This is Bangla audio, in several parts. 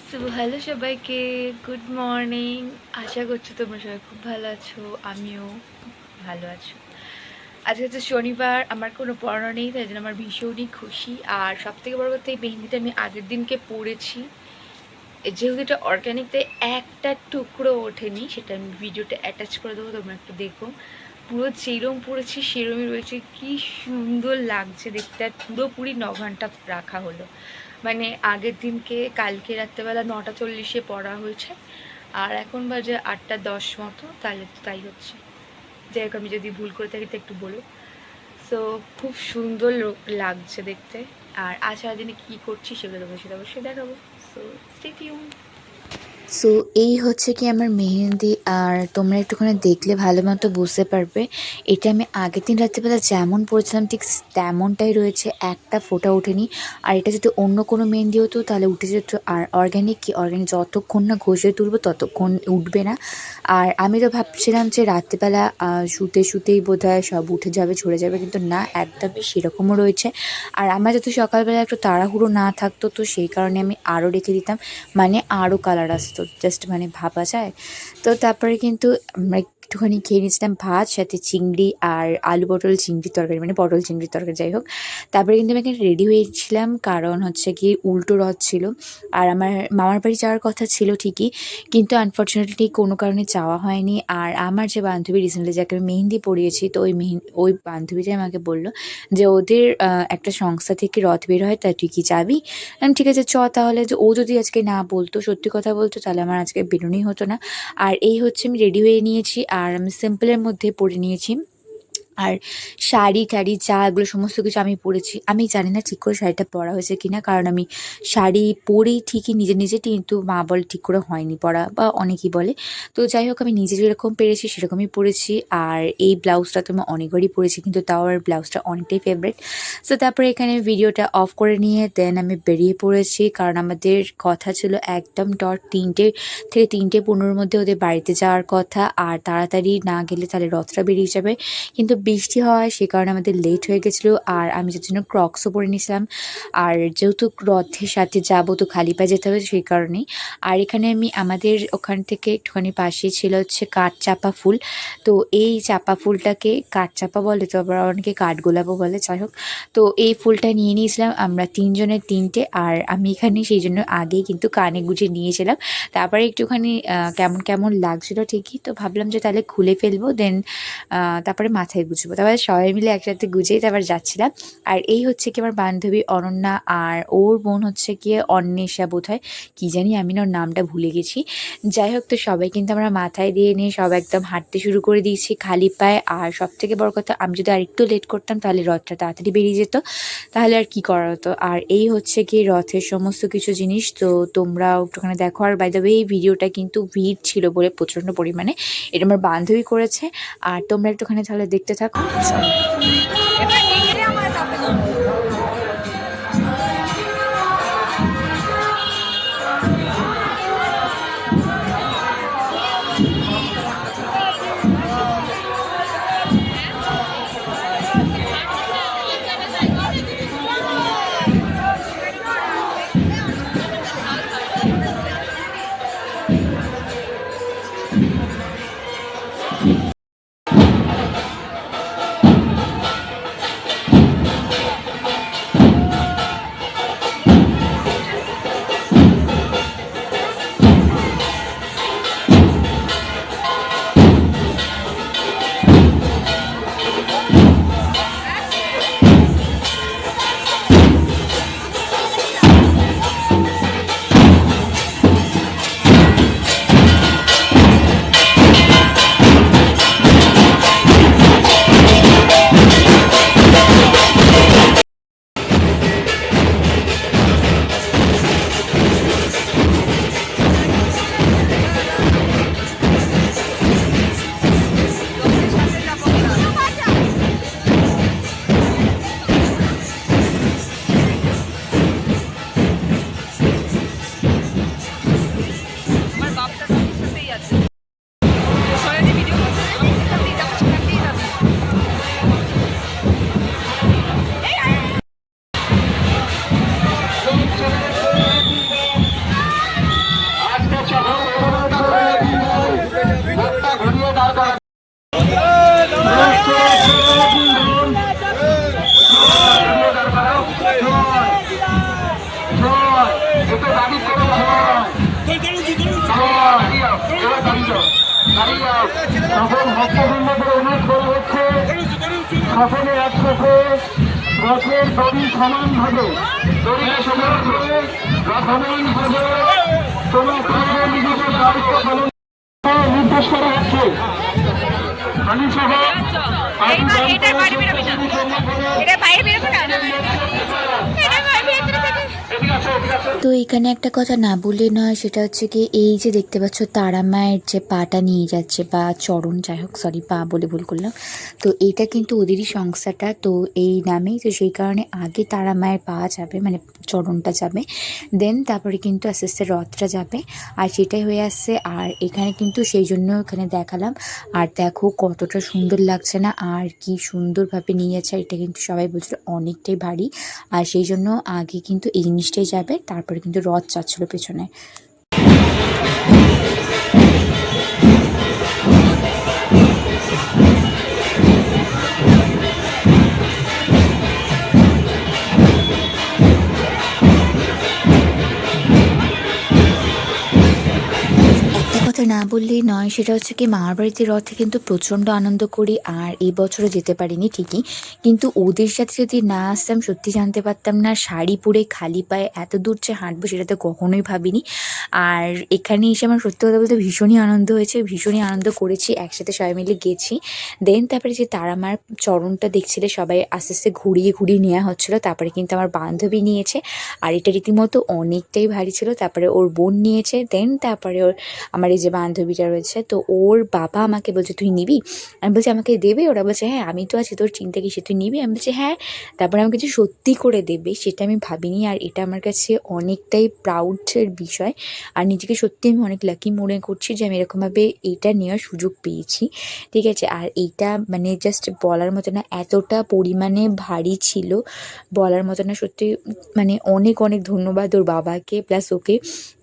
সো হ্যালো সবাইকে, গুড মর্নিং। আশা করছি তোমরা সবাই খুব ভালো আছো, আমিও ভালো আছো। আজকে হচ্ছে শনিবার, আমার কোনো পড়ানো নেই, তাই জন্য আমার ভীষণই খুশি। আর সব থেকে বড় কথা, এই মেহেন্দিটা আমি আগের দিনকে পড়েছি, যেহেতু এটা অর্গ্যানিক তাই একটা টুকরো ওঠেনি। সেটা আমি ভিডিওটা অ্যাটাচ করে দেবো, তোমরা একটু দেখো। পুরো যেরম পড়েছি সেরমই রয়েছে। কি সুন্দর লাগছে দেখতে। আর পুরোপুরি 9 ঘন্টা রাখা হলো, মানে আগের দিনকে কালকে রাত্রেবেলা 9টা 40-এ পড়া হয়েছে, আর এখন বাজে 8টা 10 মতো। তাহলে তো তাই হচ্ছে। যাই হোক, আমি যদি ভুল করে থাকি তো একটু বলো। সো খুব সুন্দর লাগছে দেখতে। আর আজ সারাদিনে কী করছি সেগুলো তোমার সাথে অবশ্যই দেখাবো। So stay tune. সো এই হচ্ছে কি আমার মেহেন্দি। আর তোমরা একটুখানি দেখলে ভালো মতো বুঝতে পারবে। এটা আমি আগের দিন রাত্রিবেলা যেমন পড়েছিলাম ঠিক তেমনটাই রয়েছে, একটা ফোঁটা ওঠেনি। আর এটা যদি অন্য কোনো মেহেন্দি হতো তাহলে উঠে যেত। আর অর্গ্যানিক যতক্ষণ না ঘষে তুলবো ততক্ষণ উঠবে না। আর আমি তো ভাবছিলাম যে রাত্রিবেলা শুতে শুতেই বোধহয় সব উঠে যাবে, ঝরে যাবে, কিন্তু না, একদমই সেরকমও রয়েছে। আর আমার যাতে সকালবেলা একটু তাড়াহুড়ো না থাকতো, তো সেই কারণে আমি আরও রেখে দিতাম, মানে আরও কালার আসতো, জাস্ট মানে ভাবা যায়। তো তারপরে কিন্তু আমরা একটুখানি খেয়ে নিয়েছিলাম ভাত, সাথে চিংড়ি আর আলু পটল চিংড়ির তরকারি, মানে পটল চিংড়ির তরকারি, যাই হোক। তারপরে কিন্তু আমি এখানে রেডি হয়েছিলাম, কারণ হচ্ছে কি উল্টো রথ ছিল। আর আমার মামার বাড়ি যাওয়ার কথা ছিল ঠিকই, কিন্তু আনফর্চুনেটলি কোনো কারণে যাওয়া হয়নি। আর আমার যে বান্ধবী রিসেন্টলি যাকে আমি মেহেন্দি পড়িয়েছি, তো ওই বান্ধবীটাই আমাকে বললো যে ওদের একটা সংস্থা থেকে রথ বের হয়, তাই তুই কি যাবি? আমি ঠিক আছে চ তাহলে। যে ও যদি আজকে না বলতো, সত্যি কথা বলতো, তাহলে আমার আজকে বেরোনোই হতো না। আর এই হচ্ছে আমি রেডি হয়ে নিয়েছি, আর আমি সিম্পলের মধ্যে পরে নিয়েছি। আর শাড়ি টাড়ি যা এগুলো সমস্ত কিছু আমি পরেছি। আমি জানি না ঠিক করে শাড়িটা পরা হয়েছে কিনা, কারণ আমি শাড়ি পরি ঠিকই নিজে নিজে, কিন্তু মা বলে ঠিক করে হয়নি পরা, বা অনেকেই বলে। তো যাই হোক, আমি নিজে যেরকম পেরেছি সেরকমই পরেছি। আর এই ব্লাউজটা তো আমি অনেকবারই পরেছি, কিন্তু তাও আর ব্লাউজটা অনেকটাই ফেভারিট। সো তারপরে এখানে ভিডিওটা অফ করে নিয়ে দেন আমি বেরিয়ে পড়েছি, কারণ আমাদের কথা ছিল একদম ডট 3টে থেকে 3টে 15-এর মধ্যে ওদের বাড়িতে যাওয়ার কথা। আর তাড়াতাড়ি না গেলে তাহলে রথটা বেরিয়ে যাবে, কিন্তু বৃষ্টি হওয়ায় সে কারণে আমাদের লেট হয়ে গেছিলো। আর আমি যার জন্য ক্রক্সও পরে নিয়েছিলাম, আর যেহেতু রথের সাথে যাবো তো খালি পায়ে যেতে হবে, সেই কারণেই। আর এখানে আমি আমাদের ওখান থেকে একটুখানি পাশেই ছিল হচ্ছে কাঠচাপা ফুল। তো এই চাপা ফুলটাকে কাঠচাপা বলে, তো আবার অনেকে কাঠগোলাপও বলে, যাই হোক। তো এই ফুলটা নিয়ে নিয়েছিলাম আমরা 3জনের 3টে। আর আমি এখানে সেই জন্য আগেই কিন্তু কানে গুঁজে নিয়েছিলাম। তারপরে একটুখানি কেমন কেমন লাগছিলো ঠিকই, তো ভাবলাম যে তাহলে খুলে ফেলবো, দেন তারপরে মাথায় গুছবো। তারপরে সবাই মিলে একসাথে গুজেই তারপর যাচ্ছিলাম। আর এই হচ্ছে কি আমার বান্ধবী অনন্যা, আর ওর বোন হচ্ছে গিয়ে অন্বেষা বোধহয়, কি জানি, আমি না ওর নামটা ভুলে গেছি। যাই হোক, তো সবাই কিন্তু আমরা মাথায় দিয়ে নিয়ে সব একদম হাঁটতে শুরু করে দিয়েছি খালি পায়ে। আর সব থেকে বড় কথা, আমি যদি আরেকটু লেট করতাম তাহলে রথটা তাড়াতাড়ি বেরিয়ে যেত, তাহলে আর কি করা হতো। আর এই হচ্ছে কি রথের সমস্ত কিছু জিনিস, তো তোমরা একটুখানি দেখো। আর বাই দ্য ওয়ে, এই ভিডিওটা কিন্তু ভিড় ছিল বলে প্রচণ্ড পরিমাণে, এটা আমার বান্ধবী করেছে। আর তোমরা একটুখানি তাহলে দেখতে থাকো। সকল ভক্তবৃন্দদের অনুরোধ করা হচ্ছে সকলে একসাথে রথের দড়ি সমানভাবে সমানভাবে তোমার সঙ্গে নিজেদের দায়িত্ব পালন নির্দেশ করা হচ্ছে। আমি সহ তো এখানে একটা কথা না বললে নয়, সেটা হচ্ছে কি এই যে দেখতে পাচ্ছ তারা মায়ের যে পাটা নিয়ে যাচ্ছে বা চরণ, যাই হোক সরি পা বলে ভুল করলাম, তো এইটা কিন্তু ওদেরই সংস্থাটা, তো এই নামেই, তো সেই কারণে আগে তারা মায়ের পা যাবে মানে চরণটা যাবে, দেন তারপরে কিন্তু আস্তে আস্তে রথটা যাবে, আর সেটাই হয়ে আসছে। আর এখানে কিন্তু সেই জন্য এখানে দেখালাম, আর দেখো কতটা সুন্দর লাগছে না, আর কি সুন্দরভাবে নিয়ে যাচ্ছে। এটা কিন্তু সবাই বলছিল অনেকটাই ভারী, আর সেই জন্য আগে কিন্তু এই জিনিসটাই যাবে, তারপরে কিন্তু রথ যাচ্ছিল পেছনে। কথা না বললেই নয়, সেটা হচ্ছে কি মামার বাড়িতে রথে কিন্তু প্রচণ্ড আনন্দ করি, আর এই বছরও যেতে পারিনি ঠিকই, কিন্তু ওদের সাথে যদি না আসতাম সত্যি জানতে পারতাম না শাড়ি পরে খালি পায়ে এত দূর যে হাঁটবো সেটা তো কখনোই ভাবিনি। আর এখানে এসে আমার সত্যি কথা বলতে ভীষণই আনন্দ হয়েছে, ভীষণই আনন্দ করেছি, একসাথে সবাই মিলে গেছি। দেন তারপরে যে তারামার চরণটা দেখছিলে সবাই আস্তে আস্তে ঘুরিয়ে ঘুরিয়ে নেওয়া হচ্ছিলো, তারপরে কিন্তু আমার বান্ধবী নিয়েছে, আর এটা রীতিমতো অনেকটাই ভারী ছিল, তারপরে ওর বোন নিয়েছে, দেন তারপরে ওর আমার এই যে বান্ধবীটা রয়েছে, তো ওর বাবা আমাকে বলছে তুই নিবি, আমি বলছি আমাকে দেবে, ওরা বলছে হ্যাঁ আমি তো আছি, তোর চিন্তা কিসে, তুই নিবি, আমি বলছি হ্যাঁ। তারপরে আমাকে যে সত্যি করে দেবে সেটা আমি ভাবিনি, আর এটা আমার কাছে অনেকটাই প্রাউডের বিষয়, আর নিজেকে সত্যি আমি অনেক লাকি মনে করছি যে আমি এরকমভাবে এইটা নেওয়ার সুযোগ পেয়েছি, ঠিক আছে। আর এইটা মানে জাস্ট বলার মতো না, এতটা পরিমাণে ভারী ছিল বলার মতো না, সত্যি মানে অনেক অনেক ধন্যবাদ ওর বাবাকে প্লাস ওকে,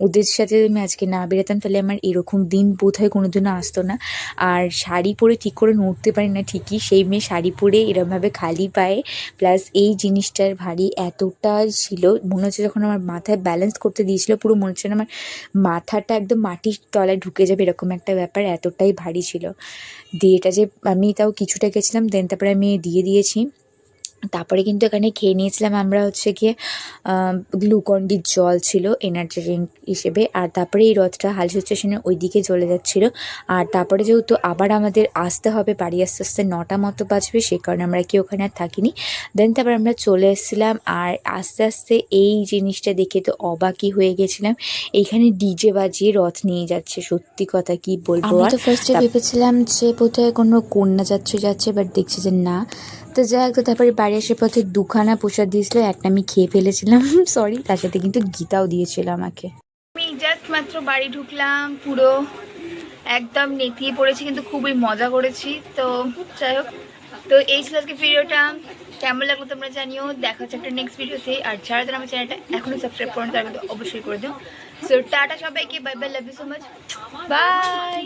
ওদের সাথে আমি আজকে না বেরোতাম তাহলে আমার এরকম দিন বোধহয় কোনো দিনও আসতো না। আর শাড়ি পরে ঠিক করে নড়তে পারি না ঠিকই, সেই মেয়ে শাড়ি পরে এরমভাবে খালি পায়ে, প্লাস এই জিনিসটার ভারী এতটা ছিল, মনে হচ্ছে যখন আমার মাথায় ব্যালেন্স করতে দিয়েছিল পুরো মনে হচ্ছে না আমার মাথাটা একদম মাটির তলায় ঢুকে যাবে, এরকম একটা ব্যাপার, এতটাই ভারী ছিল। দিয়ে এটা যে আমি তাও কিছুটা গেছিলাম, দেন তারপরে আমি দিয়ে দিয়েছি। তারপরে কিন্তু এখানে খেয়ে নিয়েছিলাম আমরা হচ্ছে গিয়ে গ্লুকন-ডির জল ছিল এনার্জি ড্রিঙ্ক হিসেবে, আর তারপরে এই রথটা হালসা স্টেশনের ওই দিকে চলে যাচ্ছিলো, আর তারপরে যেহেতু আবার আমাদের আসতে হবে বাড়ি আস্তে আস্তে 9টা মতো বাজবে, সে কারণে আমরা কি ওখানে আর থাকিনি, দেন তারপর আমরা চলে এসেছিলাম। আর আস্তে আস্তে এই জিনিসটা দেখে তো অবাকই হয়ে গেছিলাম, এইখানে ডিজে বাজিয়ে রথ নিয়ে যাচ্ছে, সত্যি কথা কি বলবো। আমরা তো ফার্স্টে ভেবেছিলাম যে বোধহয় কোনো কন্যা যাচ্ছে, বাট দেখছি যে না, তো যাই হোক, তো তারপরে বাড়ি আসার পথে 2খানা প্রসাদ দিয়েছিলো, একটা আমি খেয়ে ফেলেছিলাম সরি, তার সাথে কিন্তু গীতাও দিয়েছিল আমাকে। আমি জাস্ট মাত্র বাড়ি ঢুকলাম, পুরো একদম নেতিয়ে পড়েছি, কিন্তু খুবই মজা করেছি। তো যাই হোক, তো এই ছিল আজকে ভিডিওটা, কেমন লাগলো তোমরা জানিও, দেখা হচ্ছে একটা নেক্সট ভিডিওতে। আর যারা যারা আমার চ্যানেলটা এখনও সাবস্ক্রাইব করেন তারা কিন্তু অবশ্যই করে দিও। সো টাটা সবাইকে, bye bye, love you so much, by.